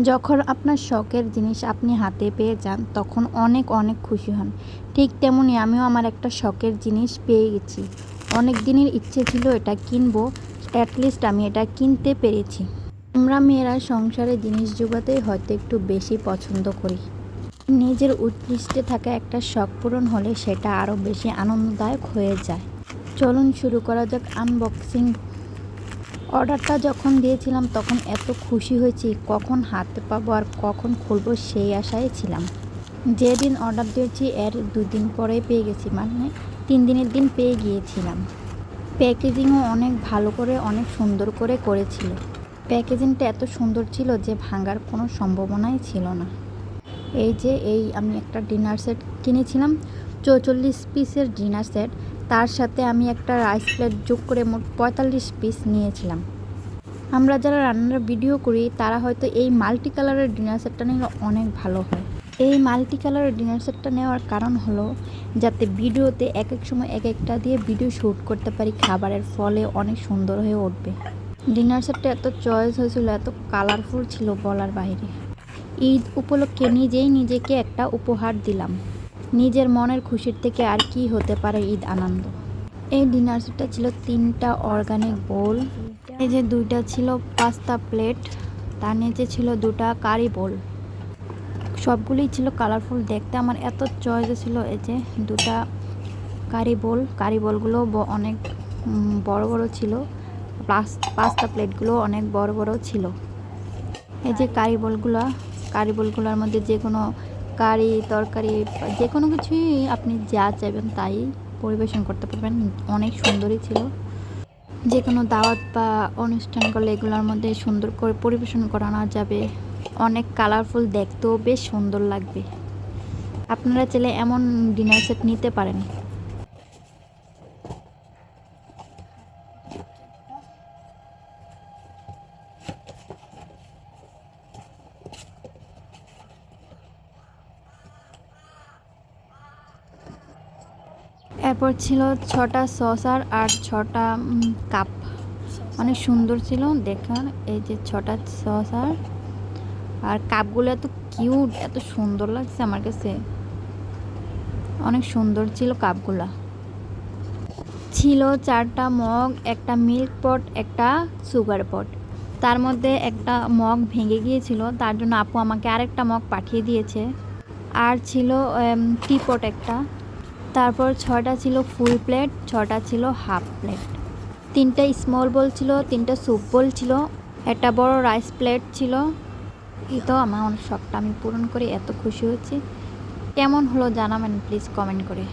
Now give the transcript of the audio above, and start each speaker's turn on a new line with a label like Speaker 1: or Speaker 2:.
Speaker 1: যখন আপনার শখের জিনিস আপনি হাতে পেয়ে যান তখন অনেক অনেক খুশি হন। ঠিক তেমনি আমিও আমার একটা শখের জিনিস পেয়ে গেছি। অনেক দিনের ইচ্ছে ছিল এটা কিনবো, অ্যাটলিস্ট আমি এটা কিনতে পেরেছি। আমরা মেয়েরা সংসারে জিনিস জোগাতেই হয়তো একটু বেশি পছন্দ করি। নিজের উৎকৃষ্টে থাকা একটা শখ পূরণ হলে সেটা আরও বেশি আনন্দদায়ক হয়ে যায়। চলুন শুরু করা যাক আনবক্সিং। অর্ডারটা যখন দিয়েছিলাম তখন এত খুশি হয়েছি, কখন হাতে পাবো আর কখন খুলবো সেই আশায় ছিলাম। যেদিন অর্ডার দিয়েছি এর 2 দিন পরেই পেয়ে গেছি, মানে 3 দিনের দিন পেয়ে গিয়েছিলাম। প্যাকেজিংও অনেক ভালো করে অনেক সুন্দর করে করেছিল। প্যাকেজিংটা এত সুন্দর ছিল যে ভাঙার কোনো সম্ভাবনাই ছিল না। এই আমি একটা ডিনার সেট কিনেছিলাম, 44 পিসের ডিনার সেট। তার সাথে আমি একটা রাইস প্লেট যোগ করে মোট 45 পিস নিয়েছিলাম। আমরা যারা রান্নার ভিডিও করি তারা হয়তো এই মাল্টি কালারের ডিনার সেটটা নিলে অনেক ভালো হয়। এই মাল্টি কালারের ডিনার সেটটা নেওয়ার কারণ হলো যাতে ভিডিওতে এক এক সময় এক একটা দিয়ে ভিডিও শ্যুট করতে পারি, খাবারের ফলে অনেক সুন্দর হয়ে উঠবে। ডিনার সেটটা এত চয়েস হয়েছিল, এত কালারফুল ছিল বলার বাইরে। ঈদ উপলক্ষে নিজেই নিজেকে একটা উপহার দিলাম। নিজের মনের খুশির থেকে আর কি হতে পারে ঈদ আনন্দ। এই ডিনার সেটটা ছিল 3টা অর্গানিক বোল, এই যে 2টা ছিল পাস্তা প্লেট, তার নিচে ছিল 2টা কারি বোল। সবগুলোই ছিল কালারফুল দেখতে, আমার এত চয়েস ছিল। এই যে 2টা কারি বোলগুলো অনেক বড় বড় ছিল, প্লাস পাস্তা প্লেটগুলো অনেক বড় বড় ছিল। এই যে কারি বোলগুলোর মধ্যে যে কোনো কারি তরকারি যে কোনো কিছুই আপনি যা চাইবেন তাই পরিবেশন করতে পারবেন। অনেক সুন্দরই ছিল। যে কোনো দাওয়াত বা অনুষ্ঠান করলে এগুলোর মধ্যে সুন্দর করে পরিবেশন করানো যাবে। অনেক কালারফুল, দেখতেও বেশ সুন্দর লাগবে। আপনারা চাইলে এমন ডিনার সেট নিতে পারেন। এরপর ছিল 6টা সসার আর 6টা কাপ। অনেক সুন্দর ছিল দেখার। এই যে 6টা সসার আর কাপগুলো এত কিউট, এত সুন্দর লাগছে আমার কাছে। অনেক সুন্দর ছিল কাপগুলা। ছিল 4টা মগ, একটা মিল্ক পট, একটা সুগার পট। তার মধ্যে একটা মগ ভেঙে গিয়েছিল, তার জন্য আপু আমাকে আরেকটা মগ পাঠিয়ে দিয়েছে। আর ছিল টি পট একটা। তারপর 6টা ছিল ফুল প্লেট, 6টা ছিল হাফ প্লেট। 3টা স্মল বোল ছিল, 3টা স্যুপ বোল ছিল, একটা বড় রাইস প্লেট ছিল। এই তো আমার অনেক শখটা আমি পূরণ করে এত খুশি হয়েছি। কেমন হলো জানাবেন প্লিজ কমেন্ট করে।